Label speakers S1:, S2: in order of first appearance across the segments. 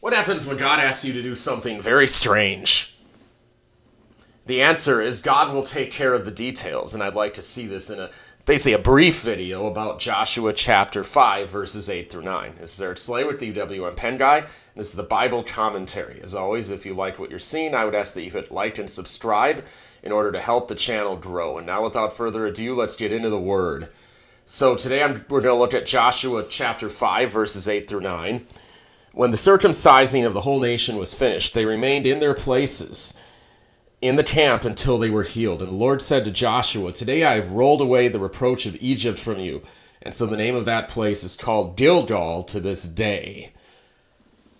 S1: What happens when God asks you to do something very strange? The answer is God will take care of the details, and I'd like to see this in basically a brief video about Joshua chapter 5, verses 8 through 9. This is Eric Slay with the UWM Pen Guy, and this is the Bible commentary. As always, if you like what you're seeing, I would ask that you hit like and subscribe in order to help the channel grow. And now, without further ado, let's get into the Word. So today we're going to look at Joshua chapter 5, verses 8 through 9. When the circumcising of the whole nation was finished, they remained in their places in the camp until they were healed. And the Lord said to Joshua, "Today I have rolled away the reproach of Egypt from you." And so the name of that place is called Gilgal to this day.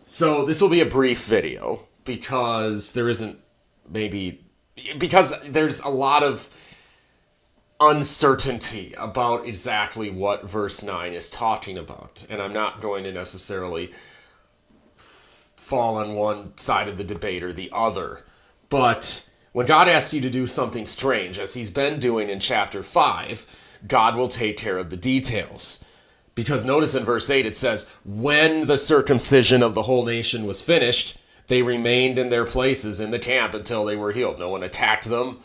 S1: So this will be a brief video because there's a lot of uncertainty about exactly what verse 9 is talking about. And I'm not going to necessarily fall on one side of the debate or the other. But when God asks you to do something strange, as he's been doing in chapter 5, God will take care of the details. Because notice in verse 8 it says, when the circumcision of the whole nation was finished, they remained in their places in the camp until they were healed. No one attacked them.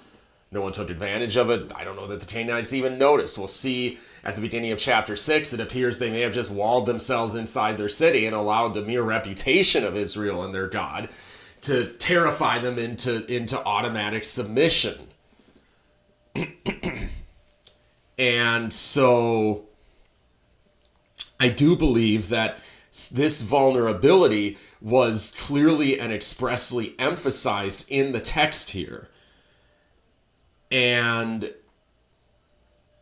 S1: No one took advantage of it. I don't know that the Canaanites even noticed. We'll see at the beginning of chapter 6, it appears they may have just walled themselves inside their city and allowed the mere reputation of Israel and their God to terrify them into automatic submission. And so I do believe that this vulnerability was clearly and expressly emphasized in the text here. And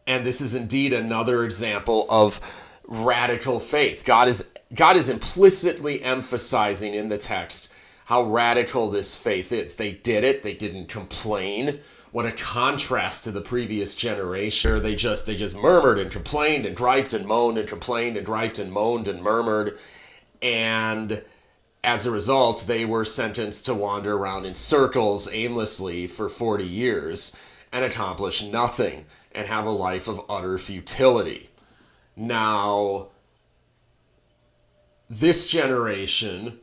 S1: this is indeed another example of radical faith. God is implicitly emphasizing in the text how radical this faith is. They did it. They didn't complain. What a contrast to the previous generation. They just murmured and complained and griped and moaned and complained and griped and moaned and murmured. And as a result, they were sentenced to wander around in circles aimlessly for 40 years and accomplish nothing and have a life of utter futility. Now, this generation,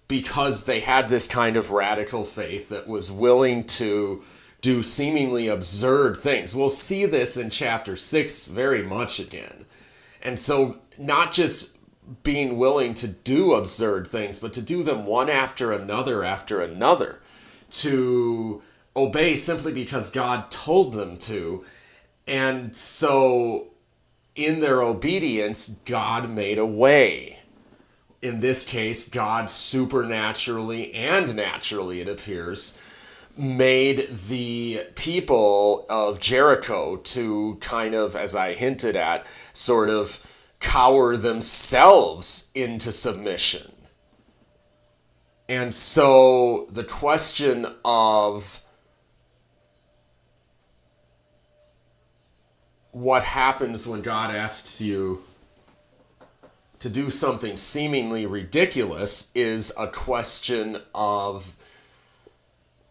S1: because they had this kind of radical faith that was willing to do seemingly absurd things. We'll see this in chapter 6 very much again. And so not just being willing to do absurd things, but to do them one after another, to obey simply because God told them to. And so in their obedience, God made a way. In this case, God supernaturally and naturally, it appears, made the people of Jericho to kind of, as I hinted at, sort of cower themselves into submission. And so the question of what happens when God asks you to do something seemingly ridiculous is a question of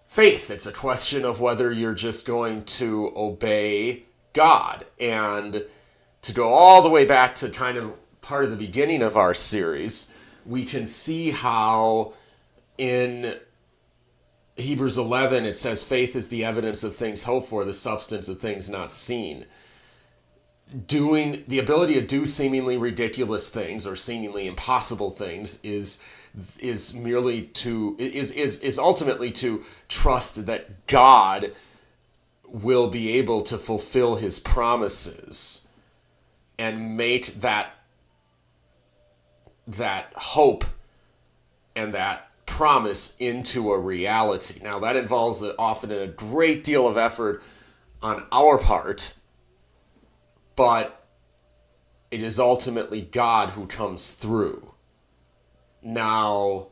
S1: faith. It's a question of whether you're just going to obey God. And to go all the way back to kind of part of the beginning of our series, we can see how in Hebrews 11 it says faith is the evidence of things hoped for, the substance of things not seen. Doing the ability to do seemingly ridiculous things or seemingly impossible things is ultimately to trust that God will be able to fulfill his promises and make that hope and that promise into a reality. Now that involves often a great deal of effort on our part, but it is ultimately God who comes through. Now,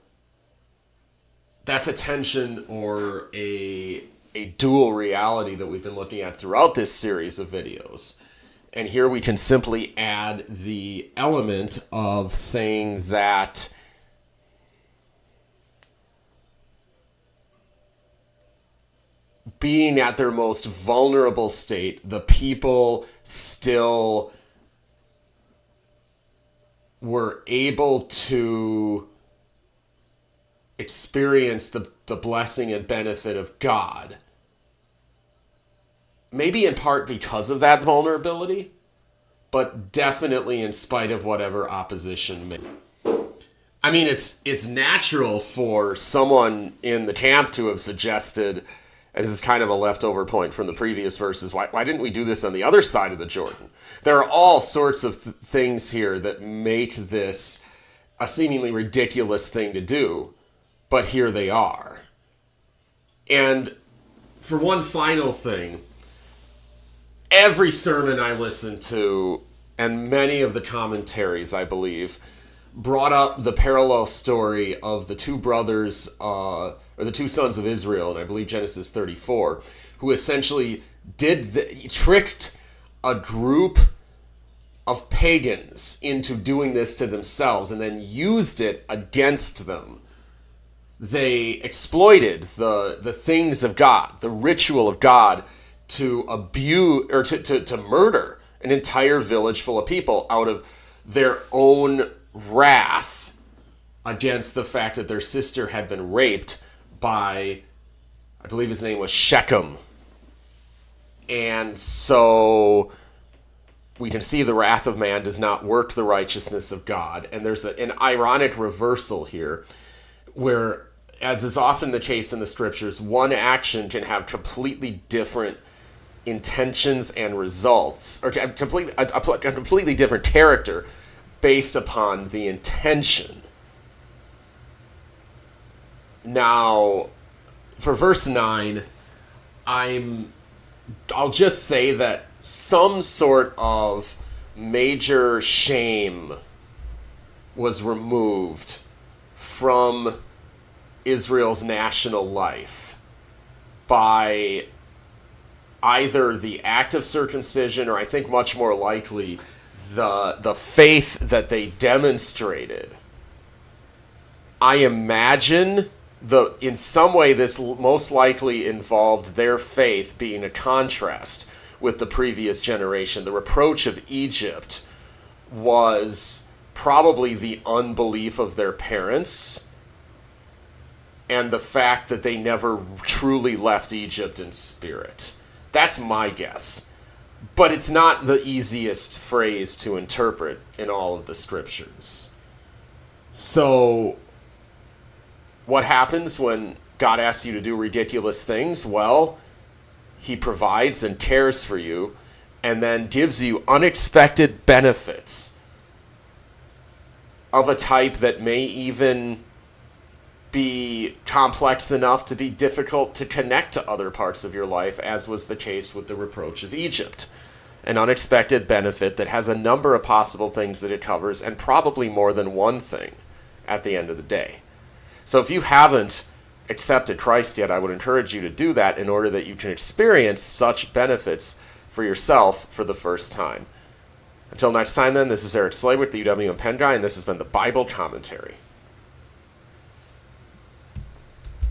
S1: that's a tension or a dual reality that we've been looking at throughout this series of videos. And here we can simply add the element of saying that being at their most vulnerable state, the people still were able to experience the blessing and benefit of God. Maybe in part because of that vulnerability, but definitely in spite of whatever opposition may. I mean, it's natural for someone in the camp to have suggested, as is kind of a leftover point from the previous verses, why didn't we do this on the other side of the Jordan? There are all sorts of things here that make this a seemingly ridiculous thing to do, but here they are. And for one final thing, every sermon I listened to, and many of the commentaries, I believe, brought up the parallel story of the two brothers, or the two sons of Israel, and I believe Genesis 34, who essentially tricked a group of pagans into doing this to themselves and then used it against them. They exploited the things of God, the ritual of God, to abuse or to murder an entire village full of people out of their own wrath against the fact that their sister had been raped by, I believe his name was Shechem. And so we can see the wrath of man does not work the righteousness of God. And there's an ironic reversal here where, as is often the case in the scriptures, one action can have completely different intentions and results, or a completely different character based upon the intention. Now, for verse 9, I'll just say that some sort of major shame was removed from Israel's national life by either the act of circumcision, or I think much more likely the faith that they demonstrated. I imagine in some way this most likely involved their faith being a contrast with the previous generation. The reproach of Egypt was probably the unbelief of their parents and the fact that they never truly left Egypt in spirit. That's my guess. But it's not the easiest phrase to interpret in all of the scriptures. So, what happens when God asks you to do ridiculous things? Well, he provides and cares for you and then gives you unexpected benefits of a type that may even be complex enough to be difficult to connect to other parts of your life, as was the case with the reproach of Egypt. An unexpected benefit that has a number of possible things that it covers, and probably more than one thing at the end of the day. So if you haven't accepted Christ yet, I would encourage you to do that in order that you can experience such benefits for yourself for the first time. Until next time then, this is Eric Slay with the UW and Penn Guy, and this has been the Bible Commentary.